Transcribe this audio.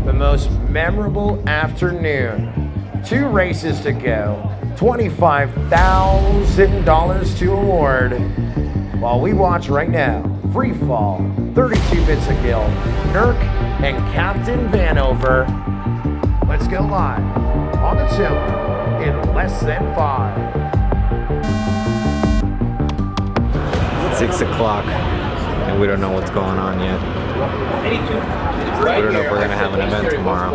the most memorable afternoon. 2 races to go, $25,000 to award. While we watch right now, Free Fall, 32 bits of gill, Nurk and Captain Vanover. Let's go live on the tiller in less than 5. 6 o'clock, and we don't know what's going on yet. We don't know if we're gonna have an event tomorrow.